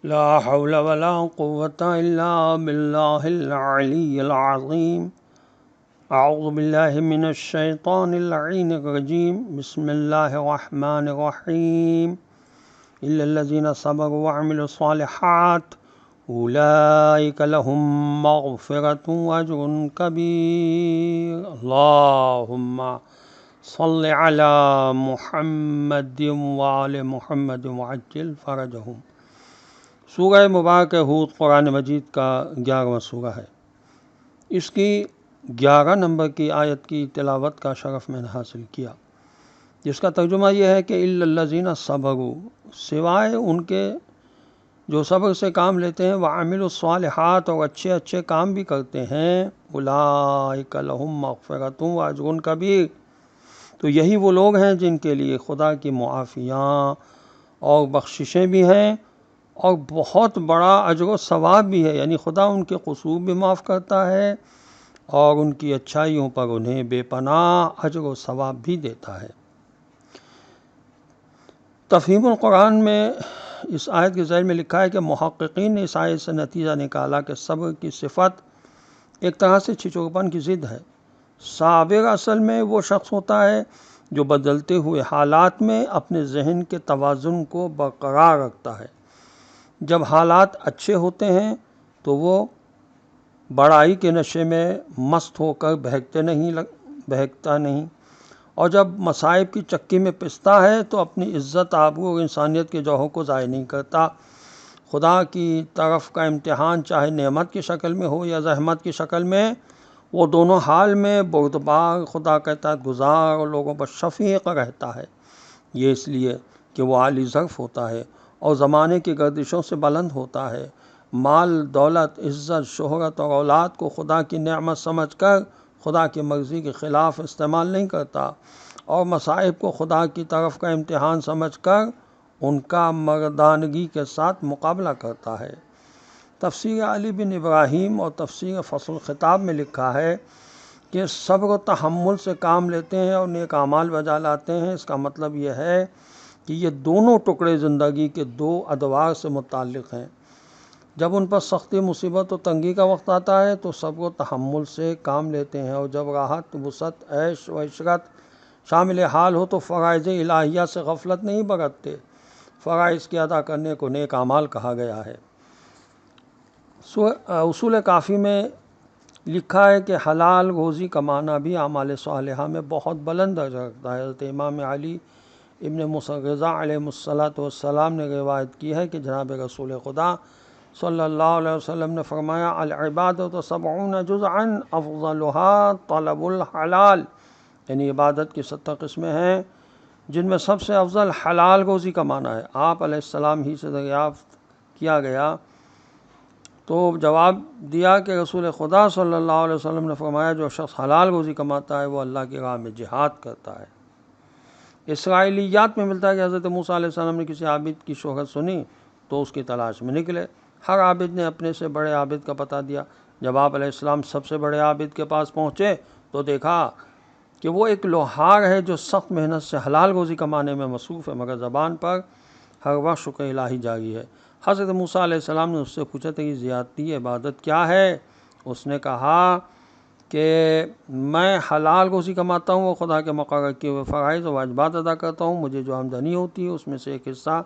لا حول ولا قوة إلا بالله العلي العظيم. أعوذ بالله من الشيطان اللعين الرجيم. بسم الله الرحمن الرحيم. إلا الذين صبروا وعملوا الصالحات أولئك لهم مغفرة وأجر كبير. اللهم صل على محمد وآل محمد وعجل فرجهم. سورہ مبارک ہود قرآن مجید کا 11واں سورہ ہے۔ اس کی 11 نمبر کی آیت کی تلاوت کا شرف میں نے حاصل کیا، جس کا ترجمہ یہ ہے کہ الا الذین صبروا، سوائے ان کے جو صبر سے کام لیتے ہیں، وعملوا الصالحات، اور اچھے اچھے کام بھی کرتے ہیں، اولئک لہم مغفرۃ واجر کبیر، تو یہی وہ لوگ ہیں جن کے لیے خدا کی معافیاں اور بخششیں بھی ہیں اور بہت بڑا اجر و ثواب بھی ہے، یعنی خدا ان کے قصور بھی معاف کرتا ہے اور ان کی اچھائیوں پر انہیں بے پناہ اجر و ثواب بھی دیتا ہے۔ تفہیم القرآن میں اس آیت کے ذیل میں لکھا ہے کہ محققین نے اس آیت سے نتیجہ نکالا کہ صبر کی صفت ایک طرح سے چھچوپن کی ضد ہے۔ صابر اصل میں وہ شخص ہوتا ہے جو بدلتے ہوئے حالات میں اپنے ذہن کے توازن کو برقرار رکھتا ہے۔ جب حالات اچھے ہوتے ہیں تو وہ بڑائی کے نشے میں مست ہو کر بہکتا نہیں، اور جب مصائب کی چکی میں پستا ہے تو اپنی عزت آبرو اور انسانیت کے جوہر کو ضائع نہیں کرتا۔ خدا کی طرف کا امتحان چاہے نعمت کی شکل میں ہو یا زحمت کی شکل میں، وہ دونوں حال میں بردبار، خدا کا اطاعت گزار اور لوگوں پر شفیق رہتا ہے۔ یہ اس لیے کہ وہ عالی ظرف ہوتا ہے اور زمانے کی گردشوں سے بلند ہوتا ہے۔ مال، دولت، عزت، شہرت اور اولاد کو خدا کی نعمت سمجھ کر خدا کی مرضی کے خلاف استعمال نہیں کرتا، اور مصائب کو خدا کی طرف کا امتحان سمجھ کر ان کا مردانگی کے ساتھ مقابلہ کرتا ہے۔ تفسیر علی بن ابراہیم اور تفسیر فصل الخطاب میں لکھا ہے کہ صبر و تحمل سے کام لیتے ہیں اور نیک اعمال بجا لاتے ہیں، اس کا مطلب یہ ہے کہ یہ دونوں ٹکڑے زندگی کے دو ادوار سے متعلق ہیں۔ جب ان پر سختی، مصیبت و تنگی کا وقت آتا ہے تو صبر و تحمل سے کام لیتے ہیں، اور جب راحت، وسعت، عیش و عشرت شامل حال ہو تو فرائض الہیہ سے غفلت نہیں برتتے۔ فرائض کی ادا کرنے کو نیک اعمال کہا گیا ہے۔ اصول کافی میں لکھا ہے کہ حلال روزی کمانا بھی اعمال صالحہ میں بہت بلند درجہ رکھتا ہے۔ حضرت امام علی ابن موسیٰ رضا علیہ السلام نے روایت کی ہے کہ جناب رسول خدا صلی اللہ علیہ وسلم نے فرمایا، العبادۃ 70 جزءا افضلها طلب الحلال، یعنی عبادت کی 70 قسمیں ہیں جن میں سب سے افضل حلال روزی کمانا ہے۔ آپ علیہ السلام ہی سے دریافت کیا گیا تو جواب دیا کہ رسول خدا صلی اللہ علیہ وسلم نے فرمایا، جو شخص حلال روزی کماتا ہے وہ اللہ کی راہ میں جہاد کرتا ہے۔ اسرائیلیات میں ملتا ہے کہ حضرت موسیٰ علیہ السلام نے کسی عابد کی شہرت سنی تو اس کی تلاش میں نکلے۔ ہر عابد نے اپنے سے بڑے عابد کا پتہ دیا۔ جب آپ علیہ السلام سب سے بڑے عابد کے پاس پہنچے تو دیکھا کہ وہ ایک لوہار ہے جو سخت محنت سے حلال روزی کمانے میں مصروف ہے، مگر زبان پر ہر وقت شکر الہی جاری ہے۔ حضرت موسیٰ علیہ السلام نے اس سے پوچھا تھا کہ زیادتی عبادت کیا ہے؟ اس نے کہا کہ میں حلال روزی کماتا ہوں اور خدا کے مقرر کیے ہوئے فرائض و واجبات ادا کرتا ہوں۔ مجھے جو آمدنی ہوتی ہے اس میں سے ایک حصہ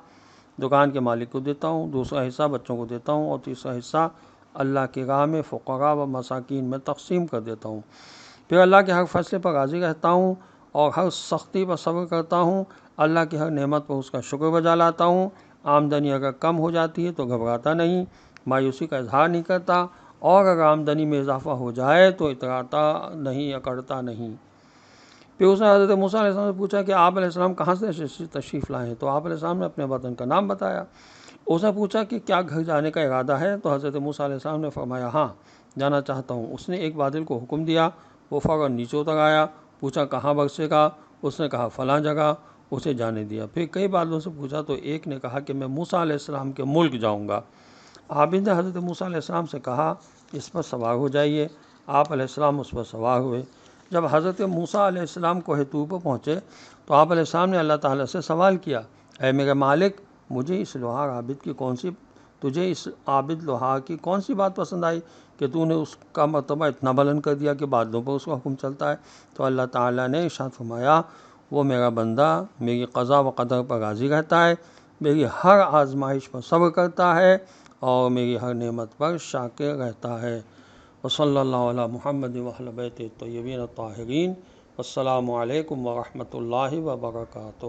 دکان کے مالک کو دیتا ہوں، دوسرا حصہ بچوں کو دیتا ہوں، اور تیسرا حصہ اللہ کی راہ میں فقراء و مساکین میں تقسیم کر دیتا ہوں۔ پھر اللہ کے ہر فیصلے پر راضی رہتا ہوں اور ہر سختی پر صبر کرتا ہوں۔ اللہ کی ہر نعمت پر اس کا شکر بجا لاتا ہوں۔ آمدنی اگر کم ہو جاتی ہے تو گھبراتا نہیں، مایوسی کا اظہار نہیں کرتا، اور اگر آمدنی میں اضافہ ہو جائے تو اتراتا نہیں، اکڑتا نہیں۔ پھر اس نے حضرت موسیٰ علیہ السلام سے پوچھا کہ آپ علیہ السلام کہاں سے تشریف لائے ہیں؟ تو آپ علیہ السلام نے اپنے وطن کا نام بتایا۔ اس نے پوچھا کہ کیا گھر جانے کا ارادہ ہے؟ تو حضرت موسیٰ علیہ السلام نے فرمایا، ہاں جانا چاہتا ہوں۔ اس نے ایک بادل کو حکم دیا، وہ فوراً نیچے اتر آیا۔ پوچھا کہاں برسے گا؟ اس نے کہا فلاں جگہ۔ اسے جانے دیا۔ پھر کئی بادلوں سے پوچھا تو ایک نے کہا کہ میں موسیٰ علیہ السلام کے ملک جاؤں گا۔ عابد نے حضرت موسیٰ علیہ السلام سے کہا اس پر سوار ہو جائیے۔ آپ علیہ السلام اس پر سوار ہوئے۔ جب حضرت موسیٰ علیہ السلام کوہ طور پر پہنچے تو آپ علیہ السلام نے اللہ تعالیٰ سے سوال کیا، اے میرے مالک، مجھے اس لوہار عابد کی کون سی تجھے اس عابد لوہا کی کون سی بات پسند آئی کہ تو نے اس کا مرتبہ اتنا بلند کر دیا کہ بادلوں پر اس کا حکم چلتا ہے؟ تو اللہ تعالیٰ نے ارشاد فرمایا وہ میرا بندہ میری قضا و قدر پر راضی رہتا ہے، میری ہر آزمائش پر صبر کرتا ہے اور میری ہر نعمت پر شاکر رہتا ہے۔ وصلی اللہ علی محمد وآل بیتہ الطیبین الطاہرین۔ السلام علیکم ورحمۃ اللہ وبرکاتہ۔